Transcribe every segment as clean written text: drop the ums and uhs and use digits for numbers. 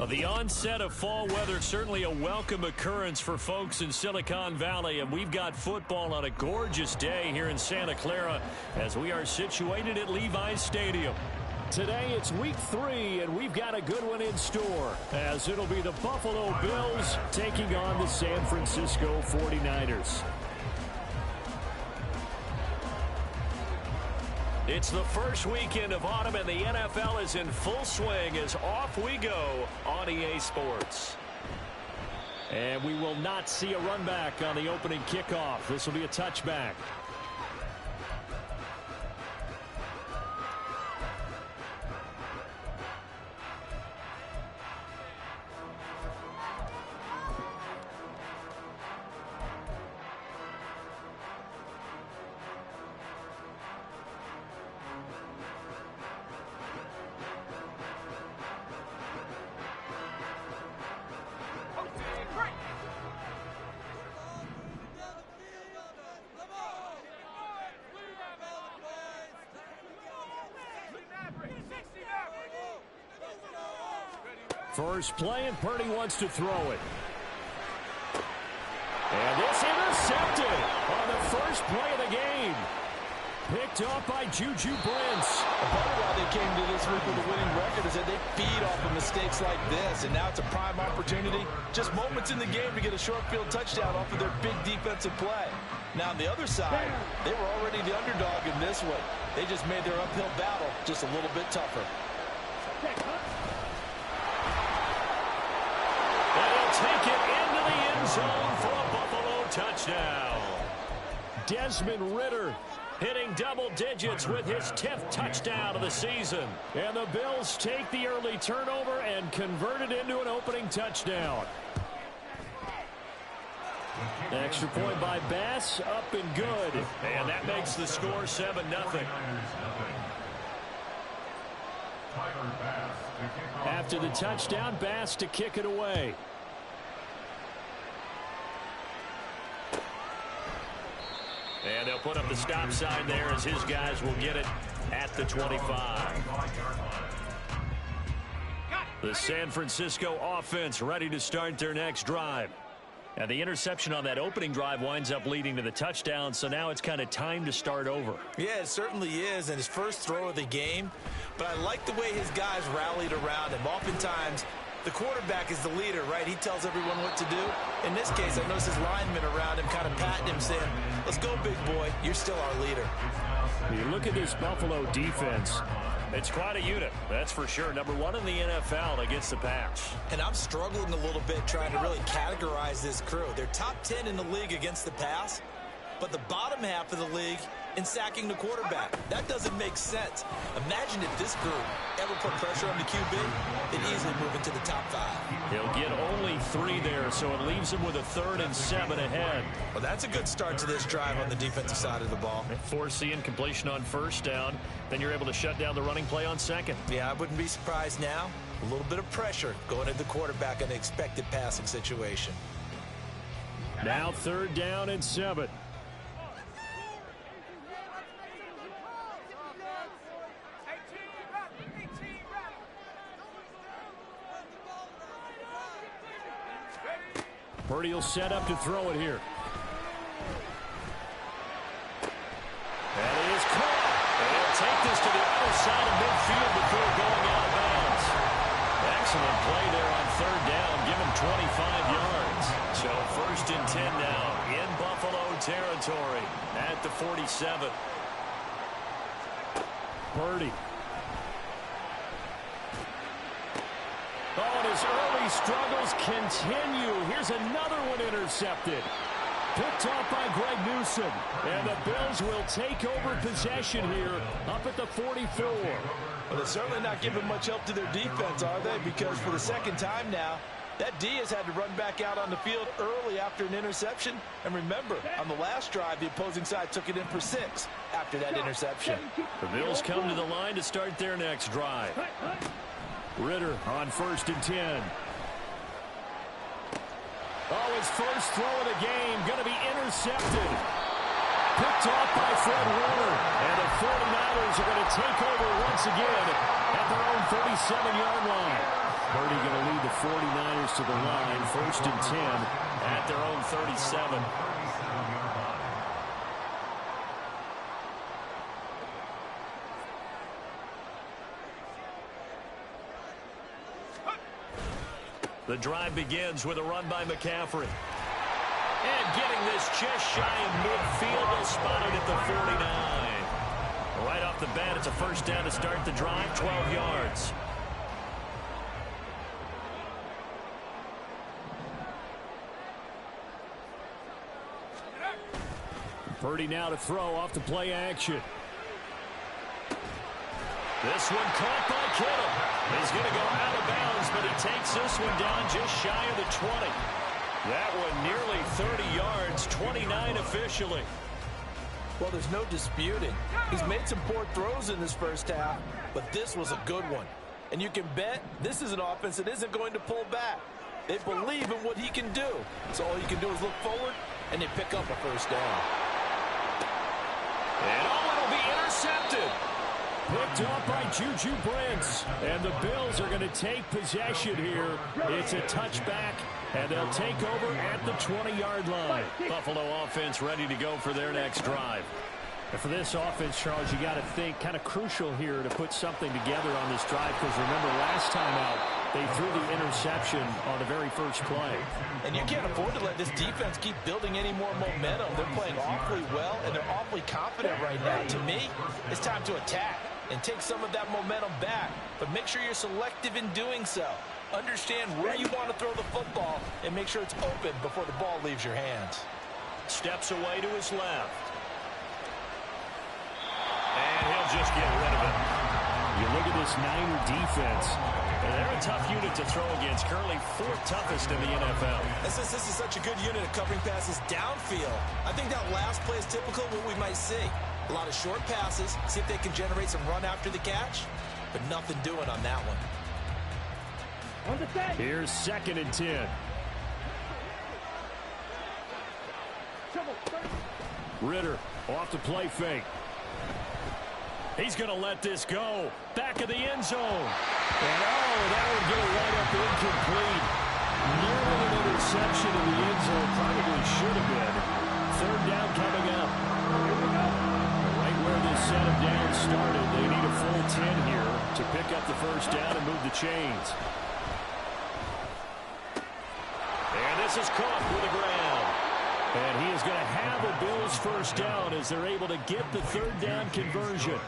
The onset of fall weather, certainly a welcome occurrence for folks in Silicon Valley, and we've got football on a gorgeous day here in Santa Clara as we are situated at Levi's Stadium. Today it's week 3, and we've got a good one in store as it'll be the Buffalo Bills taking on the San Francisco 49ers. It's the first weekend of autumn, and the NFL is in full swing as off we go on EA Sports. And we will not see a run back on the opening kickoff. This will be a touchback. First play, and Purdy wants to throw it. And it's intercepted on the first play of the game. Picked up by Juju Brents. Part of why they came to this week with a winning record is that they feed off of mistakes like this, and now it's a prime opportunity. Just moments in the game to get a short field touchdown off of their big defensive play. Now on the other side, they were already the underdog in this one. They just made their uphill battle just a little bit tougher. Take it into the end zone for a Buffalo touchdown. Desmond Ridder hitting double digits with his 10th touchdown of the season. And the Bills take the early turnover and convert it into an opening touchdown. Extra point by Bass, up and good. And that makes the score 7-0. After the touchdown, Bass to kick it away. And they'll put up the stop sign there as his guys will get it at the 25. The San Francisco offense ready to start their next drive. And the interception on that opening drive winds up leading to the touchdown, so now it's kind of time to start over. Yeah, it certainly is, and his first throw of the game. But I like the way his guys rallied around him. Oftentimes, the quarterback is the leader, right? He tells everyone what to do. In this case, I noticed his linemen around him kind of patting him, saying, let's go, big boy. You're still our leader. You look at this Buffalo defense. It's quite a unit, that's for sure. Number 1 in the NFL against the pass. And I'm struggling a little bit trying to really categorize this crew. They're top 10 in the league against the pass, but the bottom half of the league in sacking the quarterback. That doesn't make sense. Imagine if this group ever put pressure on the QB, they'd easily move into the top 5. He'll get only 3 there, so it leaves him with a 3rd and 7 ahead. Well, that's a good start to this drive on the defensive side of the ball. Force the incompletion on first down, then you're able to shut down the running play on second. Yeah, I wouldn't be surprised now. A little bit of pressure going at the quarterback in an expected passing situation. Now 3rd down and 7. Purdy will set up to throw it here. And it is caught. And he'll take this to the other side of midfield before going out of bounds. Excellent play there on 3rd down. Give him 25 yards. So 1st and 10 now in Buffalo territory at the 47. Purdy. Oh, and his early struggles continue. Here's another one intercepted. Picked off by Greg Newsome. And the Bills will take over possession here up at the 44. Well, they're certainly not giving much help to their defense, are they? Because for the second time now, that D has had to run back out on the field early after an interception. And remember, on the last drive, the opposing side took it in for 6 after that interception. The Bills come to the line to start their next drive. Ridder on 1st and 10. Oh, his first throw of the game going to be intercepted. Picked off by Fred Warner. And the 49ers are going to take over once again at their own 37-yard line. Purdy going to lead the 49ers to the line, 1st and 10 at their own 37. The drive begins with a run by McCaffrey. And getting this just shy of midfield, they'll spot it at the 49. Right off the bat, it's a first down to start the drive, 12 yards. Purdy now to throw off the play action. This one caught by Kittle. He's going to go out of bounds, but he takes this one down just shy of the 20. That one nearly 30 yards, 29 officially. Well, there's no disputing. He's made some poor throws in this first half, but this was a good one. And you can bet this is an offense that isn't going to pull back. They believe in what he can do. So all you can do is look forward, and they pick up a first down. And it'll be intercepted. Picked up by Juju Brents. And the Bills are going to take possession here. It's a touchback, and they'll take over at the 20-yard line. Buffalo offense ready to go for their next drive. And for this offense, Charles, you got to think kind of crucial here to put something together on this drive, because remember last time out, they threw the interception on the very first play. And you can't afford to let this defense keep building any more momentum. They're playing awfully well, and they're awfully confident right now. To me, it's time to attack and take some of that momentum back, but make sure you're selective in doing so. Understand where you want to throw the football and make sure it's open before the ball leaves your hands. Steps away to his left. And he'll just get rid of it. You look at this Niner defense. They're a tough unit to throw against. Currently 4th toughest in the NFL. Since this is such a good unit of covering passes downfield, I think that last play is typical of what we might see. A lot of short passes, see if they can generate some run after the catch, but nothing doing on that one. Here's 2nd and 10. Ritter off the play fake. He's going to let this go. Back of the end zone. And that would get it right up incomplete. Nearly an interception in the end zone. Probably should have been. 3rd down coming up. Right where this set of downs started. They need a full 10 here to pick up the first down and move the chains. And this is caught with the ground. And he is going to have a Bills first down as they're able to get the 3rd down conversion.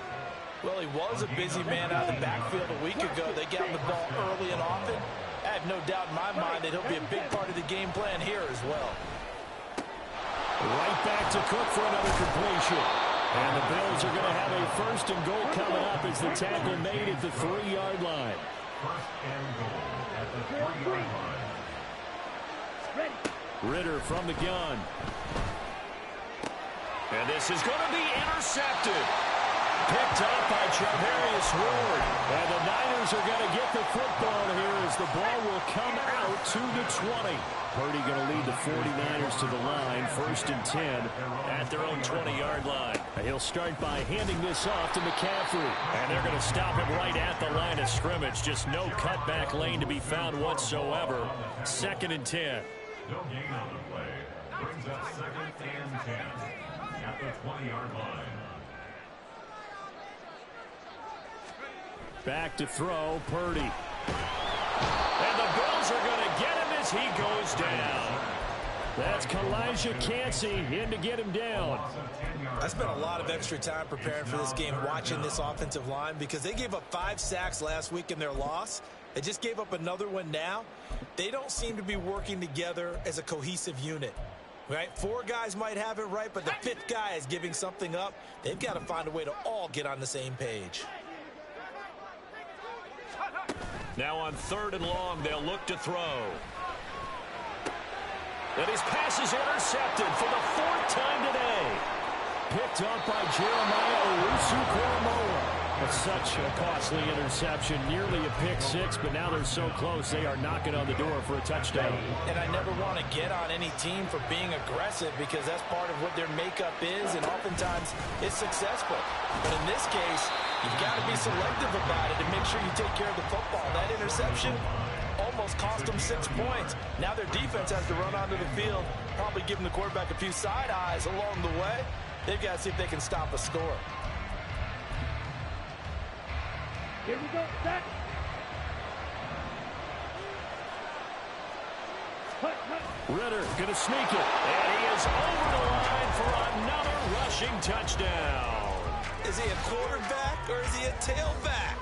Well, he was a busy man out of the backfield a week ago. They got him the ball early and often. I have no doubt in my mind that he'll be a big part of the game plan here as well. Right back to Cook for another completion. And the Bills are going to have a 1st and goal coming up as the tackle made at the 3-yard line. 1st and goal at the 3-yard line. Ritter from the gun. And this is going to be intercepted. Picked up by Charvarius Ward. And the Niners are going to get the football here as the ball will come out to the 20. Purdy going to lead the 49ers to the line, 1st and 10 at their own 20-yard line. And he'll start by handing this off to McCaffrey. And they're going to stop him right at the line of scrimmage. Just no cutback lane to be found whatsoever. 2nd and 10. No gain on the play. Brings up 2nd and 10 at the 20-yard line. Back to throw, Purdy. And the Bills are going to get him as he goes down. That's Kalijah Cansey in to get him down. I spent a lot of extra time preparing for this game, watching this offensive line, because they gave up 5 sacks last week in their loss. They just gave up another one now. They don't seem to be working together as a cohesive unit. Right? 4 guys might have it right, but the 5th guy is giving something up. They've got to find a way to all get on the same page. Now on 3rd and long, they'll look to throw. And his pass is intercepted for the 4th time today. Picked up by Jeremiah Owusu-Koramoah. But such a costly interception, nearly a pick 6, but now they're so close they are knocking on the door for a touchdown. And I never want to get on any team for being aggressive, because that's part of what their makeup is, and oftentimes it's successful. But in this case, you've got to be selective about it and make sure you take care of the football. That interception almost cost them 6 points. Now their defense has to run onto the field, probably giving the quarterback a few side eyes along the way. They've got to see if they can stop a score. Here we go, set. Ritter going to sneak it, and he is over the line for another rushing touchdown. Is he a quarterback or is he a tailback?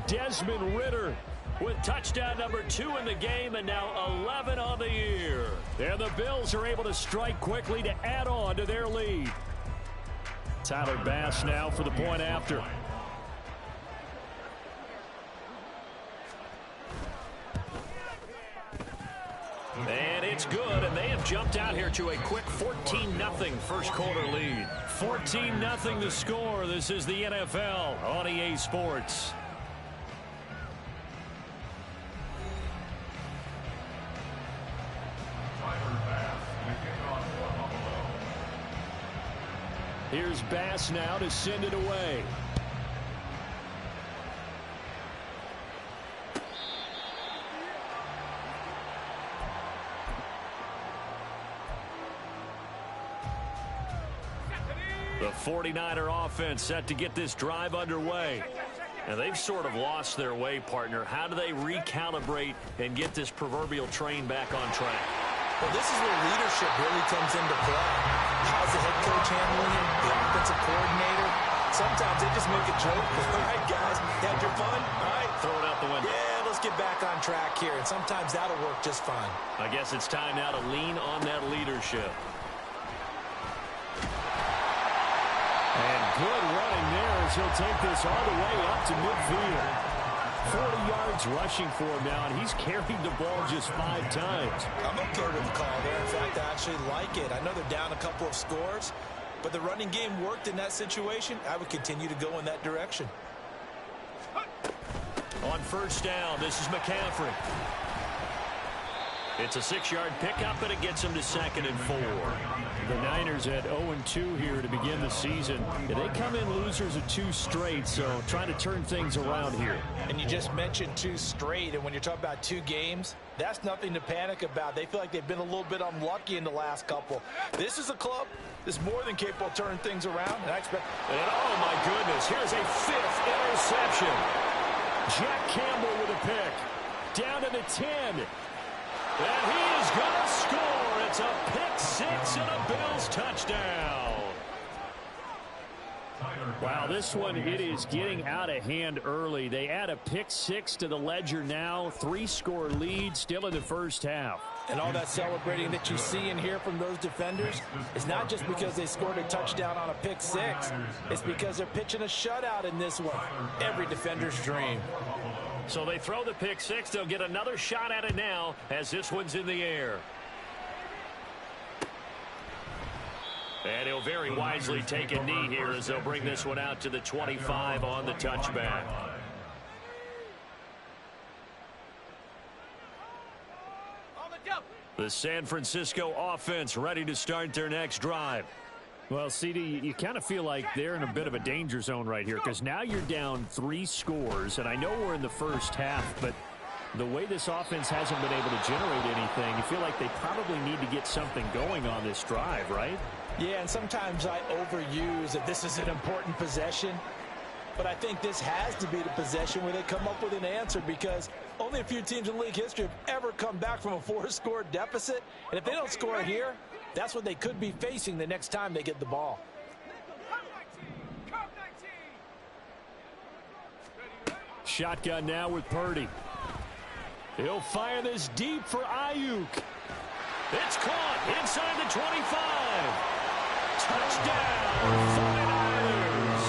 Desmond Ritter with touchdown number 2 in the game, and now 11 on the year. And the Bills are able to strike quickly to add on to their lead. Tyler Bass now for the point after. And it's good, and they have jumped out here to a quick 14-0 first quarter lead. 14-0 the score. This is the NFL on EA Sports. Here's Bass now to send it away. The 49er offense set to get this drive underway. And they've sort of lost their way, partner. How do they recalibrate and get this proverbial train back on track? Well, this is where leadership really comes into play. How's the head coach handling it? The offensive coordinator? Sometimes they just make a joke. All right, guys, had your fun? All right. Throw it out the window. Yeah, let's get back on track here. And sometimes that'll work just fine. I guess it's time now to lean on that leadership. And good running there as he'll take this all the way up to midfield. 40 yards rushing for him now, and he's carried the ball just 5 times. I'm okay with the call there. In fact, I actually like it. I know they're down a couple of scores, but the running game worked in that situation. I would continue to go in that direction. On first down, this is McCaffrey. It's a 6-yard pickup, and it gets him to 2nd and 4. The Niners at 0-2 here to begin the season. They come in losers of 2 straight, so trying to turn things around here. And you just mentioned 2 straight, and when you're talking about 2 games, that's nothing to panic about. They feel like they've been a little bit unlucky in the last couple. This is a club that's more than capable of turning things around, and I expect... And oh, my goodness, here's a 5th interception. Jack Campbell with a pick. Down to the 10. And he is going to score. It's a pick 6 and a Bills touchdown. Wow, this one, it is getting out of hand early. They add a pick 6 to the ledger now. 3-score lead still in the first half. And all that celebrating that you see and hear from those defenders is not just because they scored a touchdown on a pick 6. It's because they're pitching a shutout in this one. Every defender's dream. So they throw the pick 6. They'll get another shot at it now as this one's in the air. And he'll very wisely take a knee here as they'll bring this one out to the 25 on the touchback. The San Francisco offense ready to start their next drive. Well, CD, you kind of feel like they're in a bit of a danger zone right here because now you're down 3 scores, and I know we're in the first half, but the way this offense hasn't been able to generate anything, you feel like they probably need to get something going on this drive, right? Yeah, and sometimes I overuse that this is an important possession, but I think this has to be the possession where they come up with an answer because only a few teams in league history have ever come back from a 4-score deficit, and if they don't score here, that's what they could be facing the next time they get the ball. Shotgun now with Purdy. He'll fire this deep for Ayuk. It's caught inside the 25. Touchdown, 49ers.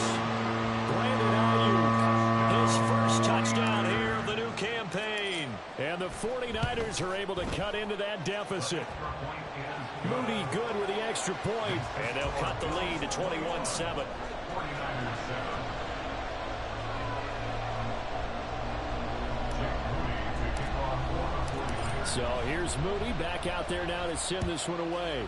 Brandon Ayuk, his first touchdown here of the new campaign. And the 49ers are able to cut into that deficit. Moody good with the extra point. And they'll cut the lead to 21-7. So here's Moody back out there now to send this one away.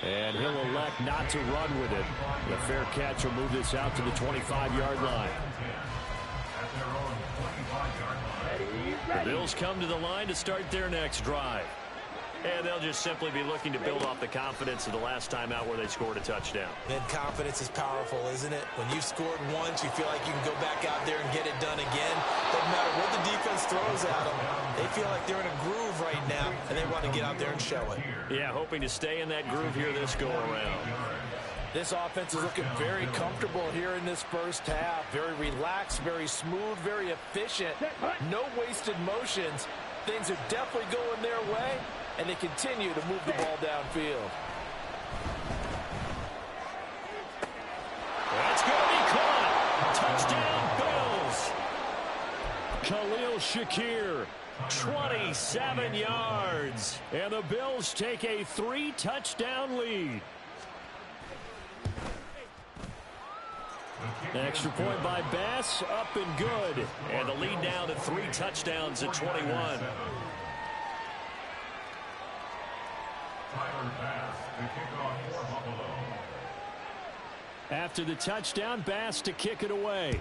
And he'll elect not to run with it. The fair catch will move this out to the 25-yard line. The Bills come to the line to start their next drive. And they'll just simply be looking to build off the confidence of the last time out where they scored a touchdown. And confidence is powerful, isn't it? When you've scored once, you feel like you can go back out there and get it done again. Doesn't matter what the defense throws at them. They feel like they're in a groove right now, and they want to get out there and show it. Yeah, hoping to stay in that groove here this go-around. This offense is looking very comfortable here in this first half. Very relaxed, very smooth, very efficient. No wasted motions. Things are definitely going their way, and they continue to move the ball downfield. That's going to be caught. Touchdown, Bills. Khalil Shakir, 27 yards. And the Bills take a 3-touchdown lead. Extra point by Bass, up and good. And the lead now to 3 touchdowns at 21. After the touchdown, Bass to kick it away.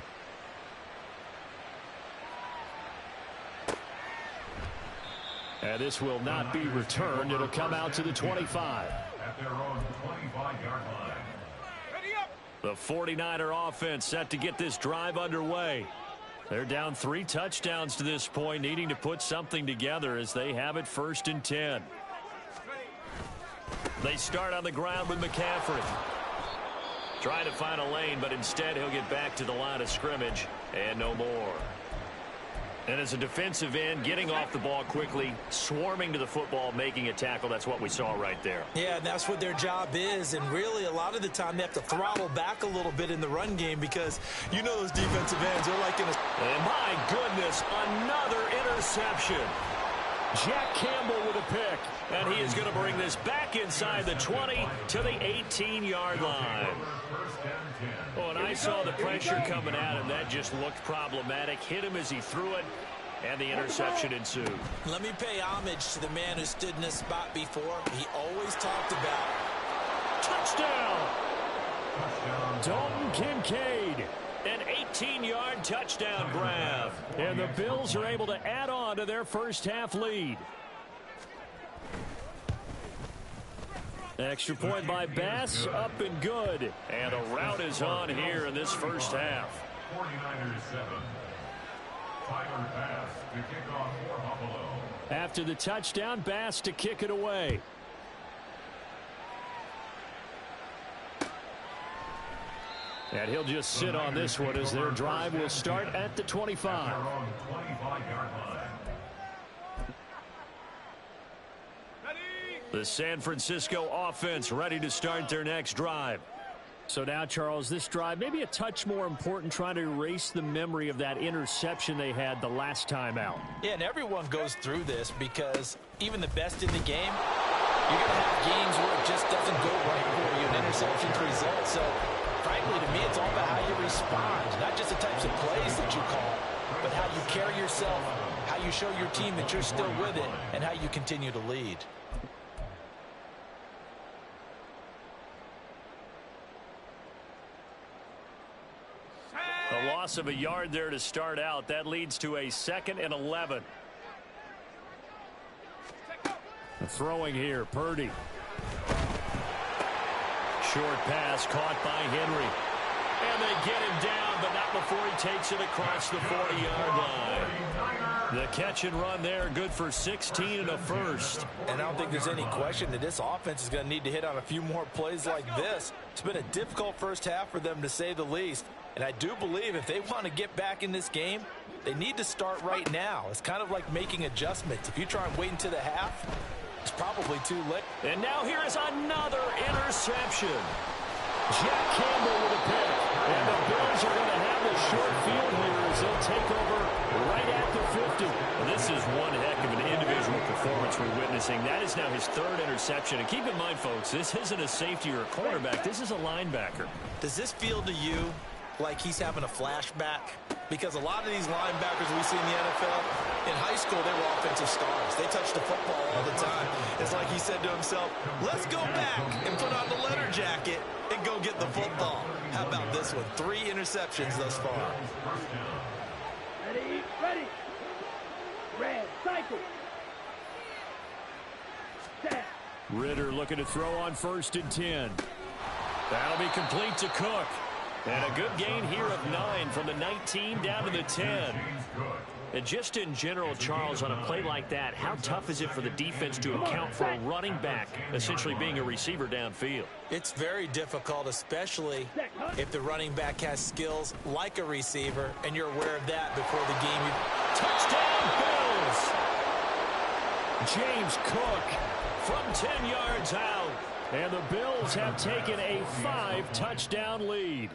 And this will not be returned. It'll come out to the 25. At their own 25-yard line. The 49er offense set to get this drive underway. They're down 3 touchdowns to this point, needing to put something together as they have it 1st and 10. They start on the ground with McCaffrey. Trying to find a lane, but instead he'll get back to the line of scrimmage and no more. And as a defensive end, getting off the ball quickly, swarming to the football, making a tackle, that's what we saw right there. Yeah, and that's what their job is. And really, a lot of the time, they have to throttle back a little bit in the run game because you know those defensive ends, they're like in a... And my goodness, another interception. Jack Campbell with a pick. And he is going to bring this back inside the 20 to the 18-yard line. Oh, and I saw the pressure coming at him. That just looked problematic. Hit him as he threw it, and the interception ensued. Let me pay homage to the man who stood in this spot before. He always talked about... Touchdown! Dalton Kincaid. An 18-yard touchdown grab. And the Bills are able to add on to their first half lead. Extra point by Bass, up and good. And a rout is on here in this first half. 49ers 7. Tyler Bass to kick off for Buffalo. After the touchdown, Bass to kick it away. And he'll just sit on this one as their drive will start at the 25. The San Francisco offense ready to start their next drive. So now, Charles, this drive maybe a touch more important, trying to erase the memory of that interception they had the last time out. Yeah, and everyone goes through this because even the best in the game, you're going to have games where it just doesn't go right for you, and interceptions result. So, frankly, to me, it's all about how you respond, not just the types of plays that you call, but how you carry yourself, how you show your team that you're still with it, and how you continue to lead. A loss of a yard there to start out. That leads to a 2nd and 11. Throwing here, Purdy. Short pass caught by Henry. And they get him down, but not before he takes it across the 40-yard line. The catch and run there, good for 16 and a first. And I don't think there's any question that this offense is going to need to hit on a few more plays like this. It's been a difficult first half for them, to say the least. And I do believe if they want to get back in this game, they need to start right now. It's kind of like making adjustments. If you try and wait until the half, it's probably too late. And now here is another interception. Jack Campbell with a pick. And the Bills are going to have the short field here as they'll take over right at the 50. Well, this is one heck of an individual performance we're witnessing. That is now his 3rd interception. And keep in mind, folks, this isn't a safety or a cornerback. This is a linebacker. Does this feel to you like he's having a flashback? Because a lot of these linebackers we see in the NFL, in high school, they were offensive stars. They touched the football all the time. It's like he said to himself, let's go back and put on the letter jacket and go get the football. How about this one? 3 interceptions thus far. Ready. Red, cycle. Set. Ritter looking to throw on 1st and 10. That'll be complete to Cook. And a good gain here of 9 from the 19 down to the 10. And just in general, Charles, on a play like that, how tough is it for the defense to account for a running back essentially being a receiver downfield? It's very difficult, especially if the running back has skills like a receiver, and you're aware of that before the game. Touchdown, Bills! James Cook from 10 yards out. And the Bills have taken a 5-touchdown lead.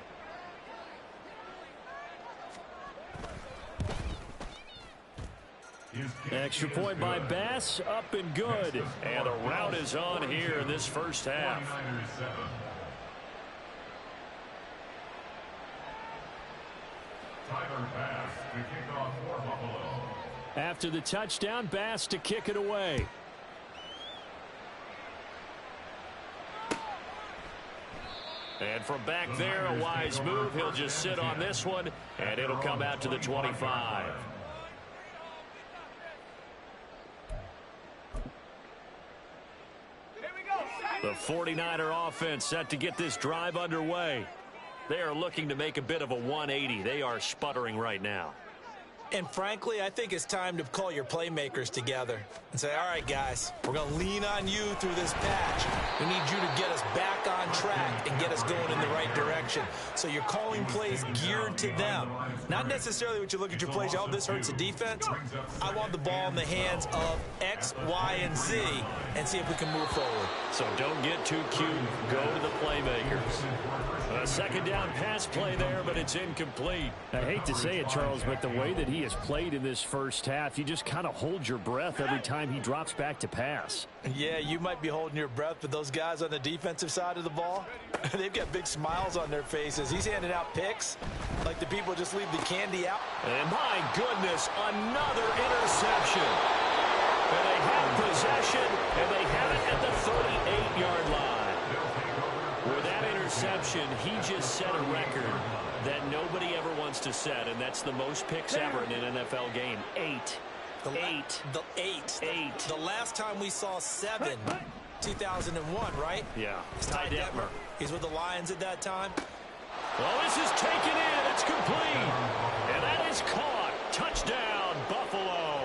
Extra point by Bass, up and good. And the route is on here in this first half. Tyler Bass to kick off for Buffalo. After the touchdown, Bass to kick it away. And from back there, a wise move. He'll just sit on this one, and it'll come out to the 25. The 49er offense set to get this drive underway. They are looking to make a bit of a 180. They are sputtering right now. And frankly, I think it's time to call your playmakers together and say, all right, guys, we're going to lean on you through this patch. We need you to get us back on track and get us going in the right direction. So you're calling plays geared to them. Not necessarily what you look at your plays, oh, this hurts the defense. I want the ball in the hands of X, Y, and Z and see if we can move forward. So don't get too cute. Go to the playmakers. A second down pass play there, but it's incomplete. I hate to say it, Charles, but the way that he has played in this first half, you just kind of hold your breath every time he drops back to pass. Yeah, you might be holding your breath, but those guys on the defensive side of the ball, they've got big smiles on their faces. He's handing out picks like the people just leave the candy out. And my goodness, another interception. And they have possession, and they have it at the 38-yard line. With that interception, he just set a record that nobody ever wants to set, and that's the most picks ever in an NFL game. 8. The last time we saw 7, 2001, right? Yeah. It's Ty Detmer. He's with the Lions at that time. Well, this is taken in. It's complete. And that is caught. Touchdown, Buffalo.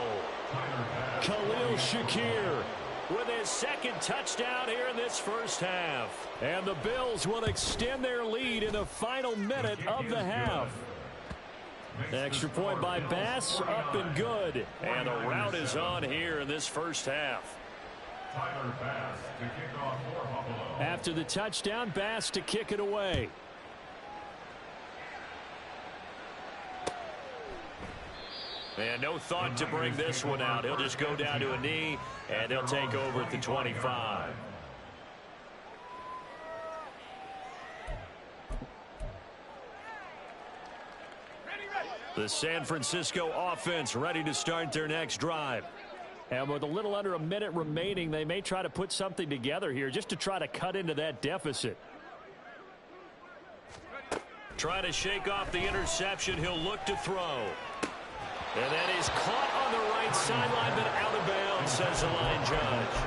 Khalil Shakir with his second touchdown here in this first half. And the Bills will extend their lead in the final minute of the half. Extra point by Bass, up and good. And the route is on here in this first half. Tyler Bass to kick off for Buffalo. After the touchdown, Bass to kick it away. And no thought to bring this one out. He'll just go down to a knee, and they'll take over at the 25. The San Francisco offense ready to start their next drive. And with a little under a minute remaining, they may try to put something together here just to try to cut into that deficit. Try to shake off the interception. He'll look to throw. And that is caught on the right sideline, but out of bounds, says the line judge.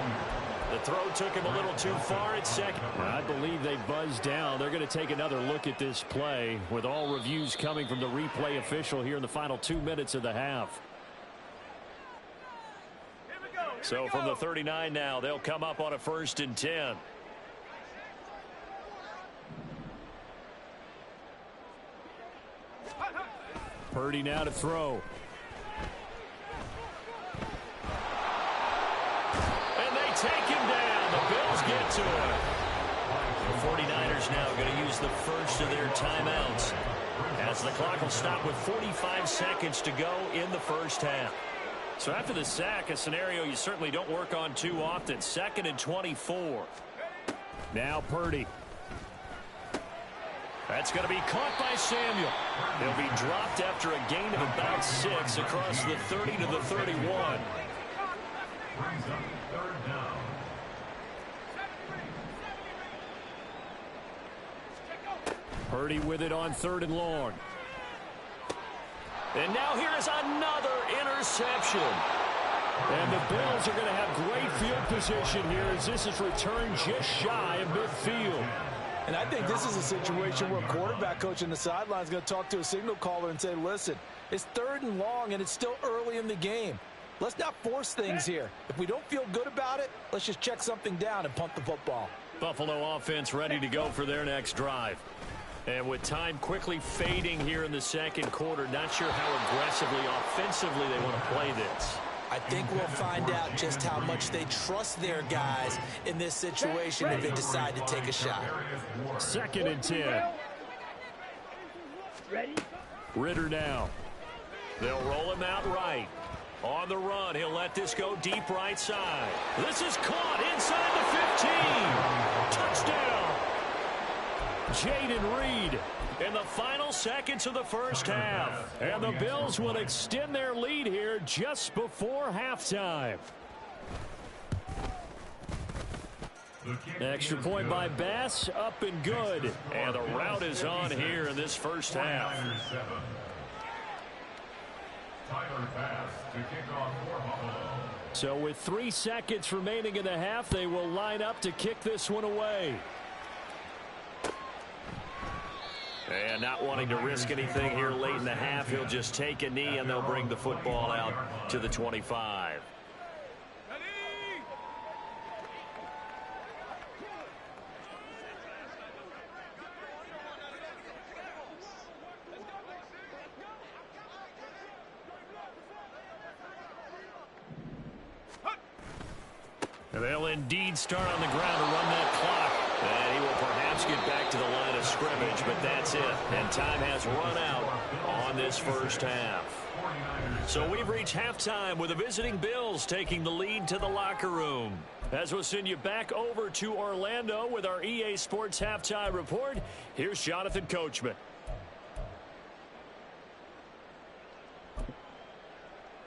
The throw took him a little too far at second. I believe they buzzed down. They're going to take another look at this play with all reviews coming from the replay official here in the final 2 minutes of the half. So from the 39 now, they'll come up on a 1st and 10. Purdy now to throw. And they take him down. The Bills get to it. The 49ers now going to use the first of their timeouts as the clock will stop with 45 seconds to go in the first half. So after the sack, a scenario you certainly don't work on too often. 2nd and 24. Now Purdy. That's going to be caught by Samuel. He'll be dropped after a gain of about 6 across the 30 to the 31. Brings up 3rd down. Purdy with it on 3rd and long. And now here is another interception. And the Bills are going to have great field position here as this is returned just shy of midfield. And I think this is a situation where a quarterback coach in the sideline is going to talk to a signal caller and say, listen, it's 3rd and long and it's still early in the game. Let's not force things here. If we don't feel good about it, let's just check something down and punt the football. Buffalo offense ready to go for their next drive. And with time quickly fading here in the second quarter, not sure how aggressively, offensively they want to play this. I think we'll find out just how much they trust their guys in this situation if they decide to take a shot. 2nd and 10. Ready? Ritter now. They'll roll him out right. On the run, he'll let this go deep right side. This is caught inside the 15. Touchdown. Jaden Reed in the final seconds of the first half. And the Bills will extend their lead here just before halftime. Extra point by Bass, up and good. And the route is on here in this first half. Tyler Bass to kick off for Buffalo. So with 3 seconds remaining in the half, they will line up to kick this one away. And not wanting to risk anything here late in the half, he'll just take a knee and they'll bring the football out to the 25. They'll indeed start on the ground to run that clock. And he will perhaps get back to the line of scrimmage, but that's it. And time has run out on this first half. So we've reached halftime with the visiting Bills taking the lead to the locker room. As we'll send you back over to Orlando with our EA Sports Halftime Report, here's Jonathan Coachman.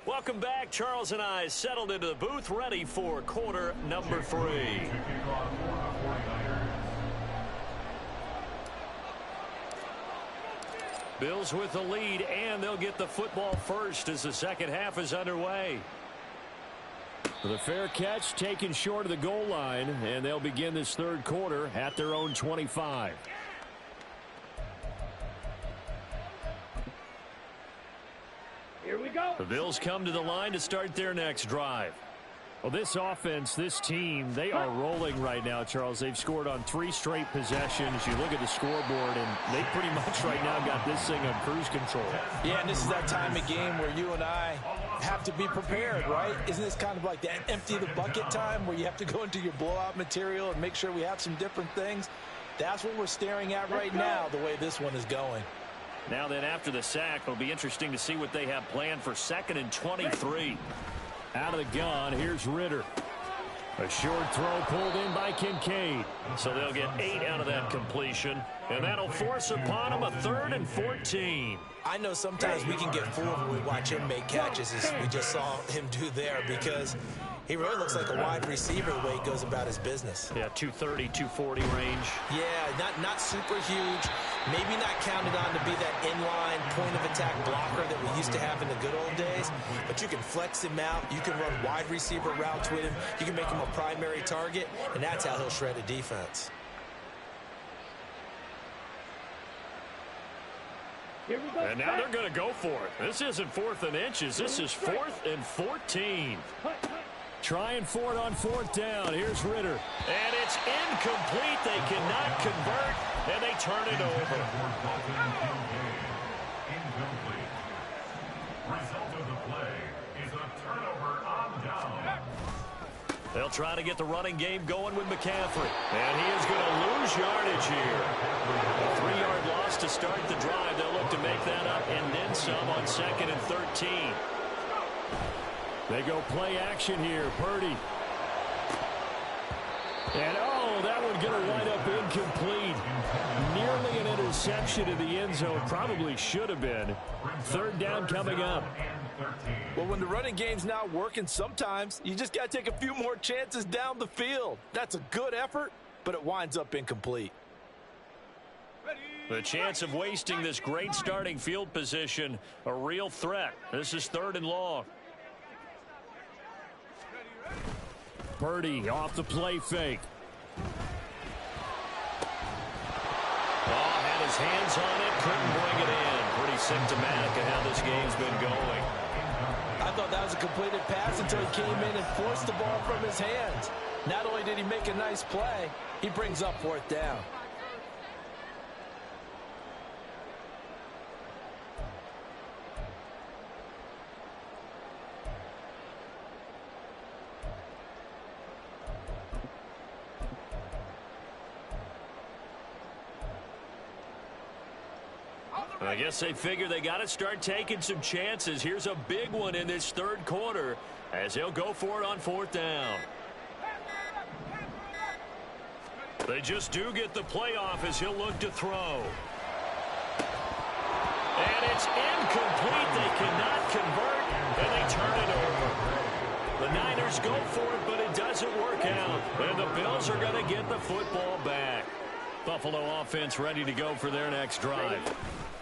Welcome back. Charles and I settled into the booth, ready for quarter number 3. Bills with the lead, and they'll get the football first as the second half is underway. The fair catch taken short of the goal line, and they'll begin this third quarter at their own 25. Here we go. The Bills come to the line to start their next drive. Well, this offense, this team, they are rolling right now, Charles. They've scored on 3 straight possessions. You look at the scoreboard, and they pretty much right now got this thing on cruise control. Yeah, and this is that time of game where you and I have to be prepared, right? Isn't this kind of like that empty the bucket time where you have to go into your blowout material and make sure we have some different things? That's what we're staring at right now, the way this one is going. Now then, after the sack, it'll be interesting to see what they have planned for 2nd and 23. Out of the gun, here's Ritter. A short throw pulled in by Kincaid. So they'll get 8 out of that completion, and that'll force upon them a 3rd and 14. I know sometimes we can get fooled when we watch him make catches, as we just saw him do there, because he really looks like a wide receiver the way he goes about his business. Yeah, 230, 240 range. Yeah, not super huge. Maybe not counted on to be that inline point-of-attack blocker that we used to have in the good old days. But you can flex him out. You can run wide receiver routes with him. You can make him a primary target, and that's how he'll shred a defense. Here we go. And now they're going to go for it. This isn't 4th and inches. This is 4th and 14. Trying for it on 4th down. Here's Ritter. And it's incomplete. They cannot convert, and they turn it over. Incomplete. Result of the play is a turnover on down. They'll try to get the running game going with McCaffrey. And he is going to lose yardage here. A 3-yard loss to start the drive. They'll look to make that up and then some on 2nd and 13. They go play action here. Purdy. And, oh, that one going to wind up incomplete. Nearly an interception in the end zone. Probably should have been. 3rd down coming up. Well, when the running game's not working, sometimes you just got to take a few more chances down the field. That's a good effort, but it winds up incomplete. The chance of wasting this great starting field position, a real threat. This is 3rd and long. Purdy off the play fake. Had his hands on it, couldn't bring it in. Pretty symptomatic of how this game's been going. I thought that was a completed pass until he came in and forced the ball from his hands. Not only did he make a nice play, he brings up 4th down. I guess they figure they got to start taking some chances. Here's a big one in this 3rd quarter as he'll go for it on 4th down. They just do get the playoff as he'll look to throw. And it's incomplete. They cannot convert, and they turn it over. The Niners go for it, but it doesn't work out. And the Bills are going to get the football back. Buffalo offense ready to go for their next drive.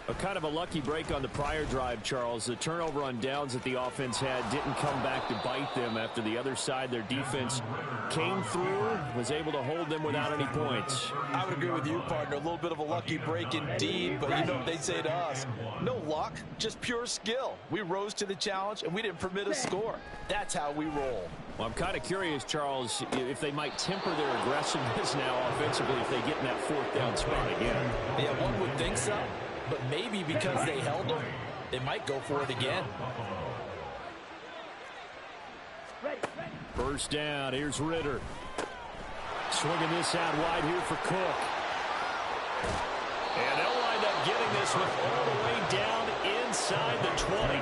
A kind of a lucky break on the prior drive, Charles. The turnover on downs that the offense had didn't come back to bite them after the other side. Their defense came through, was able to hold them without any points. I would agree with you, partner. A little bit of a lucky break indeed, but you know what they say to us. No luck, just pure skill. We rose to the challenge, and we didn't permit a score. That's how we roll. Well, I'm kind of curious, Charles, if they might temper their aggressiveness now offensively if they get in that 4th down spot again. Yeah, one would think so. But maybe because they held them, they might go for it again. First down, here's Ritter. Swinging this out wide here for Cook. And they'll wind up getting this one all the way down inside the 20.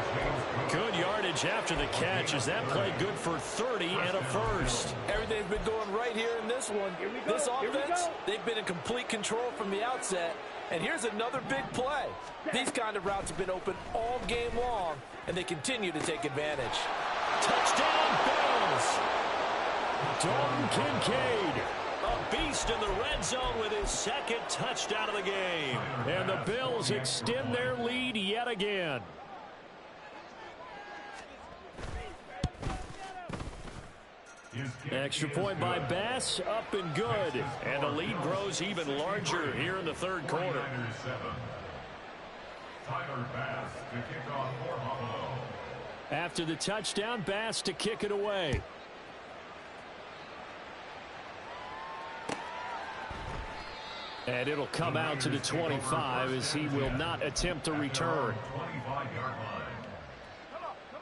Good yardage after the catch. Is that play good for 30 and a first? Everything's been going right here in this one. This offense, they've been in complete control from the outset. And here's another big play. These kind of routes have been open all game long, and they continue to take advantage. Touchdown, Bills! Dalton Kincaid, a beast in the red zone with his 2nd touchdown of the game. And the Bills extend their lead yet again. Extra point by Bass, up and good. And the lead grows even larger here in the 3rd quarter. Tyler Bass to kick off for Buffalo. After the touchdown, Bass to kick it away. And it'll come out to the 25 as he will not attempt to return.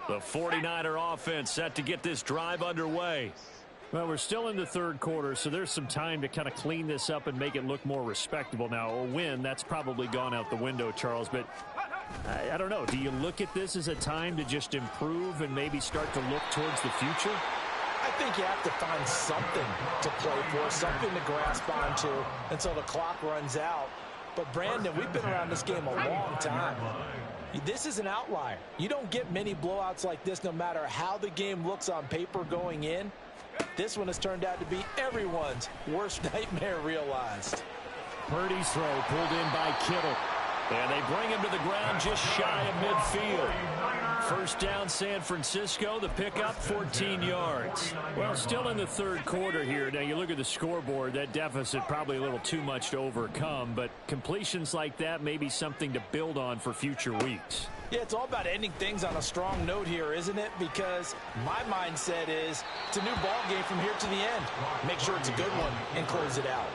The 49er offense set to get this drive underway. Well, we're still in the 3rd quarter, so there's some time to kind of clean this up and make it look more respectable. Now, a win, that's probably gone out the window, Charles, but I don't know. Do you look at this as a time to just improve and maybe start to look towards the future? I think you have to find something to play for, something to grasp onto until the clock runs out. But, Brandon, we've been around this game a long time. This is an outlier. You don't get many blowouts like this no matter how the game looks on paper going in. This one has turned out to be everyone's worst nightmare realized. Purdy's throw pulled in by Kittle. And they bring him to the ground just shy of midfield. First down, San Francisco. The pickup, 14 yards. Well, still in the 3rd quarter here. Now, you look at the scoreboard, that deficit probably a little too much to overcome, but completions like that may be something to build on for future weeks. Yeah, it's all about ending things on a strong note here, isn't it? Because my mindset is it's a new ball game from here to the end. Make sure it's a good one and close it out.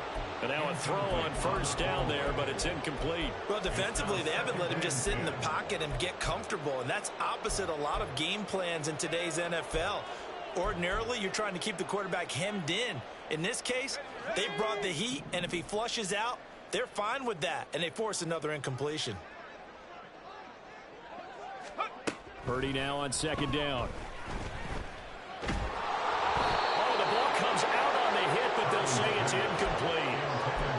And now a throw on first down there, but it's incomplete. Well, defensively, they haven't let him just sit in the pocket and get comfortable, and that's opposite a lot of game plans in today's NFL. Ordinarily, you're trying to keep the quarterback hemmed in. In this case, they brought the heat, and if he flushes out, they're fine with that, and they force another incompletion. Purdy now on 2nd down. Oh, the ball comes out on the hit, but they'll say it's incomplete.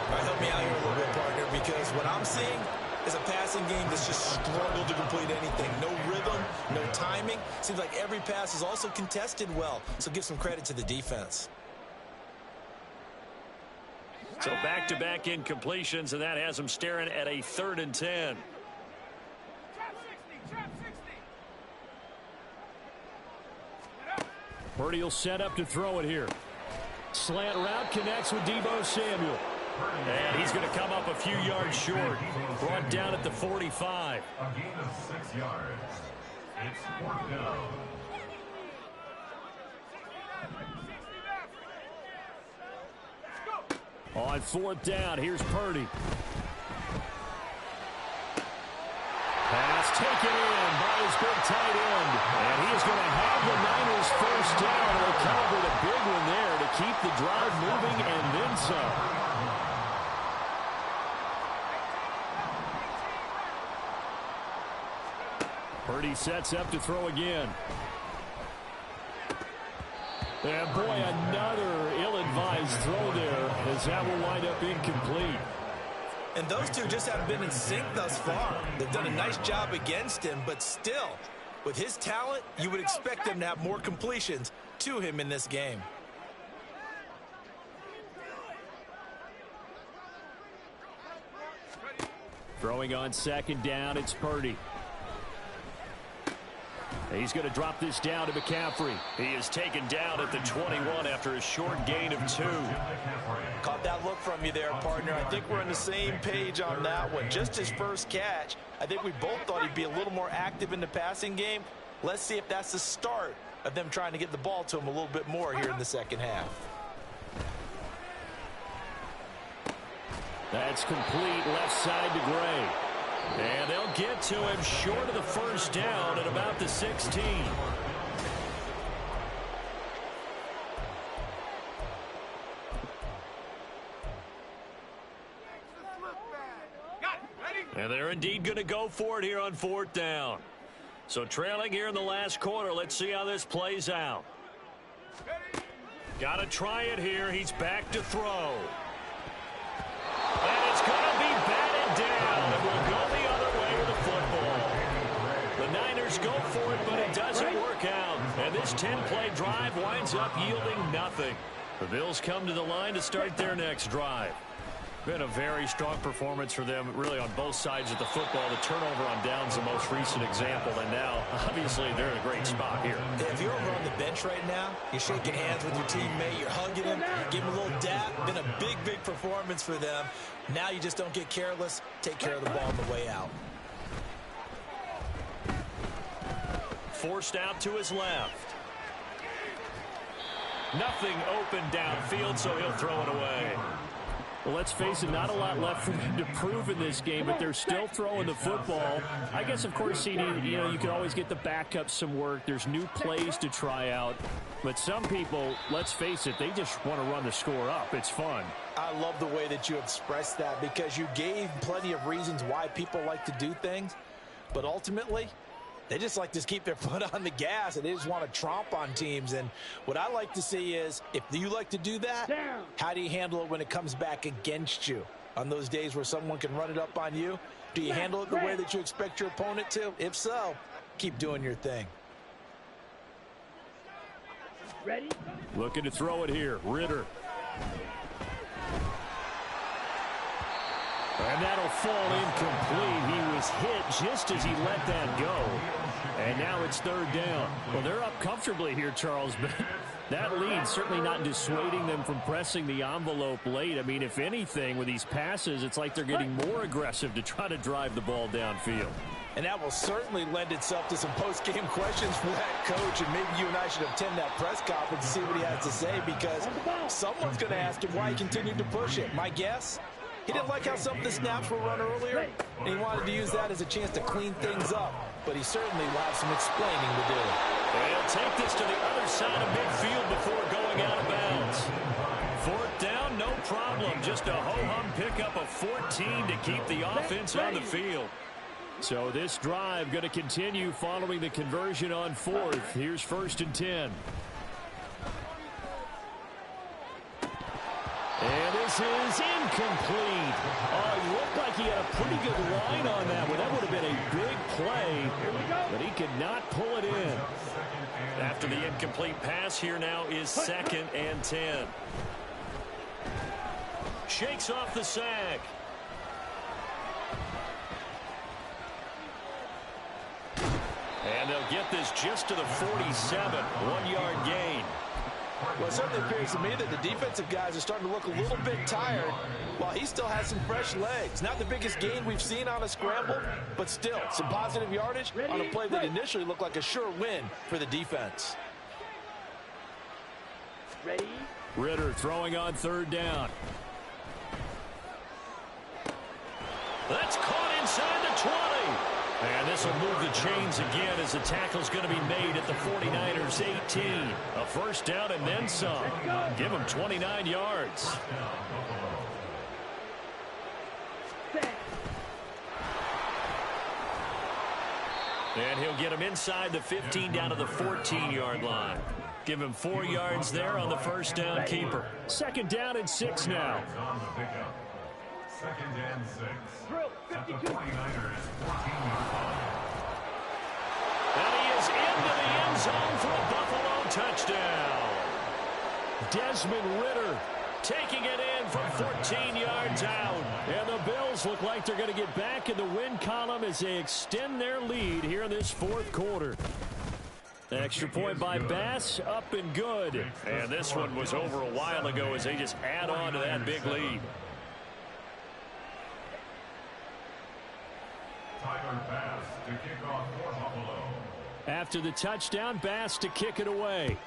All right, help me out here a little bit, partner, because what I'm seeing is a passing game that's just struggled to complete anything. No rhythm, no timing. Seems like every pass is also contested well, so give some credit to the defense. So back-to-back incompletions, and that has him staring at a 3rd and 10. Purdy will set up to throw it here. Slant route connects with Deebo Samuel. And he's going to come up a few yards short. Brought down at the 45. A gain of 6 yards. It's 4th down. On 4th down, here's Purdy. Pass taken in by his big tight end. And he is going to have the Niners first down. They'll calibrate a big one there to keep the drive moving and then some. Purdy sets up to throw again. And boy, another ill-advised throw there as that will wind up incomplete. And those two just haven't been in sync thus far. They've done a nice job against him, but still, with his talent, you would expect them to have more completions to him in this game. Throwing on 2nd down, it's Purdy. He's going to drop this down to McCaffrey. He is taken down at the 21 after a short gain of 2. Caught that look from you there, partner. I think we're on the same page on that one. Just his first catch. I think we both thought he'd be a little more active in the passing game. Let's see if that's the start of them trying to get the ball to him a little bit more here in the second half. That's complete left side to Gray. And they'll get to him short of the first down at about the 16. And they're indeed going to go for it here on 4th down. So trailing here in the last quarter. Let's see how this plays out. Got to try it here. He's back to throw. And it's going to be batted down. And we'll go the other way with the football. The Niners go for it, but it doesn't work out. And this 10-play drive winds up yielding nothing. The Bills come to the line to start their next drive. Been a very strong performance for them, really, on both sides of the football. The turnover on downs the most recent example, and now, obviously, they're in a great spot here. If you're over on the bench right now, you're shaking hands with your teammate, you're hugging him, give him a little dap. Been a big, big performance for them. Now you just don't get careless. Take care of the ball on the way out. Forced out to his left. Nothing open downfield, so he'll throw it away. Well, let's face it, not a lot left for them to prove in this game, but they're still throwing the football. I guess, of course, CD, you can always get the backup some work. There's new plays to try out. But some people, let's face it, they just want to run the score up. It's fun. I love the way that you expressed that because you gave plenty of reasons why people like to do things. But ultimately, they just like to keep their foot on the gas, and they just want to tromp on teams. And what I like to see is, if you like to do that, how do you handle it when it comes back against you? On those days where someone can run it up on you, do you handle it the way that you expect your opponent to? If so, keep doing your thing. Ready? Looking to throw it here. Ritter. And that'll fall incomplete. He was hit just as he let that go. And now it's 3rd down. Well, they're up comfortably here, Charles, but that lead certainly not dissuading them from pressing the envelope late. I mean, if anything, with these passes, it's like they're getting more aggressive to try to drive the ball downfield. And that will certainly lend itself to some post-game questions for that coach, and maybe you and I should attend that press conference to see what he has to say, because someone's going to ask him why he continued to push it. My guess? He didn't like how some of the snaps were run earlier, and he wanted to use that as a chance to clean things up. But he certainly will have some explaining to do. They'll take this to the other side of midfield before going out of bounds. 4th down, no problem. Just a ho-hum pickup of 14 to keep the offense on the field. So this drive going to continue following the conversion on 4th. Here's 1st and 10. And this is incomplete. It looked like he had a pretty good line on that one. That would have been a big play, but he could not pull it in. After the incomplete pass, here now is 2nd and 10. Shakes off the sack. And they'll get this just to the 47. 1 yard gain. Well, it certainly appears to me that the defensive guys are starting to look a little bit tired while he still has some fresh legs. Not the biggest gain we've seen on a scramble, but still some positive yardage on a play that initially looked like a sure win for the defense. Ready? Ritter throwing on third down. That's caught inside the 20. And this will move the chains again as the tackle's going to be made at the 49ers 18. A first down and then some. Give them 29 yards. And he'll get him inside the 15 down to the 14-yard line. Give him 4 yards there on the first down keeper. Second down and 6 now. Second and 6. Drill, At the 52. 49ers 14-yard line. And he is into the end zone for a Buffalo touchdown. Desmond Ritter Taking it in from 14 yards out. And the Bills look like they're going to get back in the win column as they extend their lead here in this fourth quarter. Extra point by Bass, up and good. And this one was over a while ago as they just add on to that big lead. Tyler Bass to kick off for Buffalo. After the touchdown, Bass to kick it away.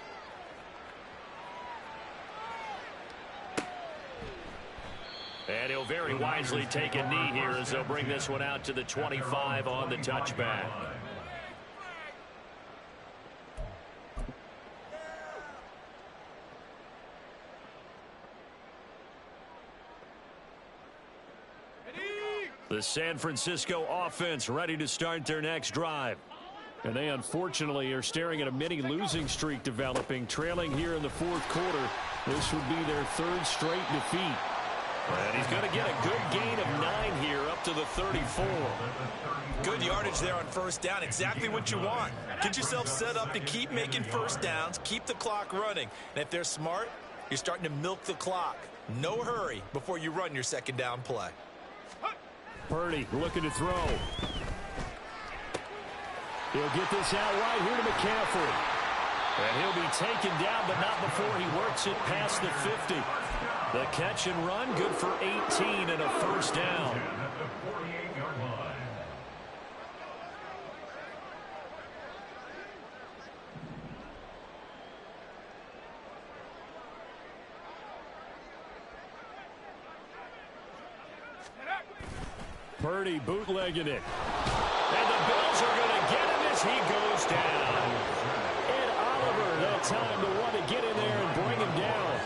And he'll very wisely take a knee here as they'll bring this one out to the 25 on the touchback. The San Francisco offense ready to start their next drive. And they unfortunately are staring at a mini losing streak developing, trailing here in the fourth quarter. This would be their third straight defeat. And he's going to get a good gain of 9 here up to the 34. Good yardage there on first down. Exactly what you want. Get yourself set up to keep making first downs, keep the clock running. And if they're smart, you're starting to milk the clock. No hurry before you run your second down play. Purdy looking to throw. He'll get this out right here to McCaffrey. And he'll be taken down, but not before he works it past the 50. The catch and run, good for 18 and a first down. At the 48-yard line. Purdy bootlegging it. And the Bills are going to get him as he goes down. And Oliver, that time to want to get in there and bring him down.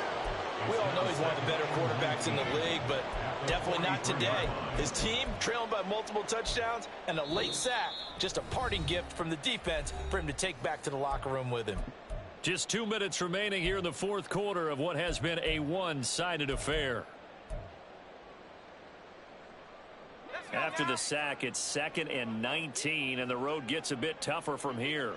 We all know he's one of the better quarterbacks in the league, but definitely not today. His team trailing by multiple touchdowns and a late sack. Just a parting gift from the defense for him to take back to the locker room with him. Just 2 minutes remaining here in the fourth quarter of what has been a one-sided affair. After the sack, it's 2nd and 19, and the road gets a bit tougher from here.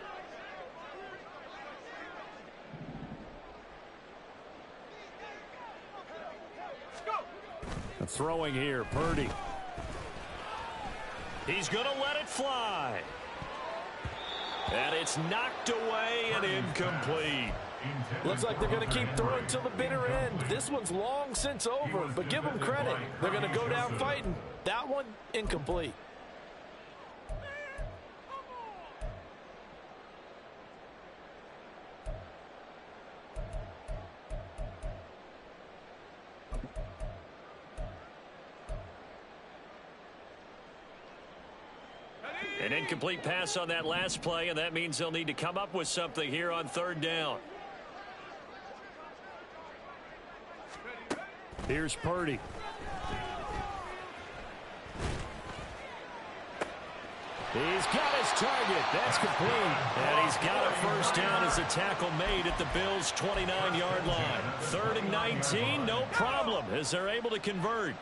Throwing here, Purdy. He's going to let it fly. And it's knocked away and incomplete. Looks like they're going to keep throwing till the bitter end. This one's long since over, but give them credit. They're going to go down fighting. That one, incomplete. An incomplete pass on that last play, and that means they'll need to come up with something here on third down. Here's Purdy. He's got his target. That's complete. And he's got a first down as a tackle made at the Bills' 29-yard line. 3rd and 19, no problem, as they're able to convert.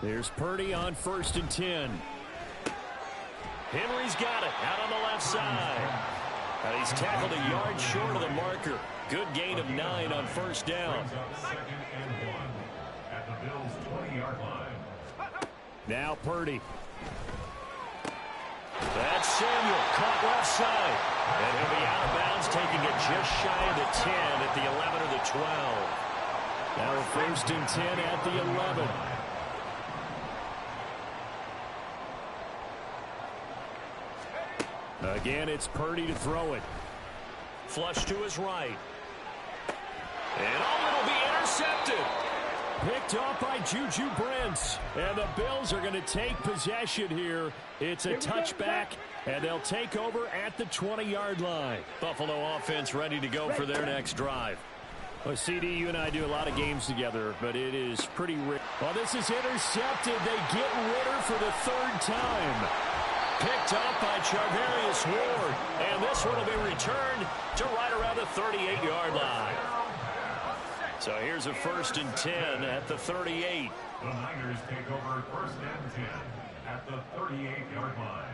There's Purdy on 1st and 10. Henry's got it out on the left side. he's tackled a yard short of the marker. Good gain of 9 on first down. Brings up 2nd and 1 at the Bills' 20-yard line. Now Purdy. That's Samuel, caught left side. And he'll be out of bounds, taking it just shy of the 10 at the 11 or the 12. Now 1st and 10 at the 11. Again, it's Purdy to throw it. Flush to his right. And it'll be intercepted. Picked off by Juju Brents. And the Bills are going to take possession here. It's a touchback, and they'll take over at the 20-yard line. Buffalo offense ready to go for their next drive. Well, CD, you and I do a lot of games together, but it is pretty rare. Well, this is intercepted. They get Ritter for the 3rd time. Picked up by Charvarius Ward. And this one will be returned to right around the 38-yard line. So here's a 1st and 10 at the 38. The Niners take over 1st and 10 at the 38-yard line.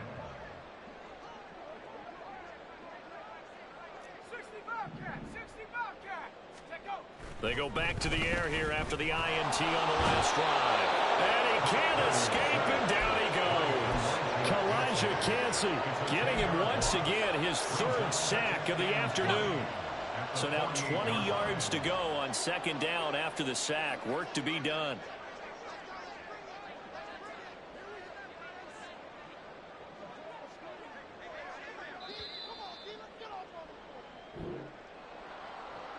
They go back to the air here after the INT on the last drive. And he can't escape, and down he goes. Elijah Cansey getting him once again, his 3rd sack of the afternoon. So now 20 yards to go on 2nd down after the sack. Work to be done.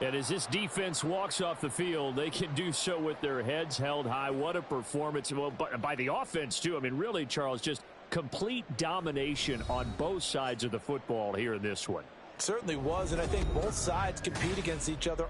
And as this defense walks off the field, they can do so with their heads held high. What a performance. Well, by the offense, too. I mean, really, Charles, just complete domination on both sides of the football here in this one. Certainly was, and I think both sides compete against each other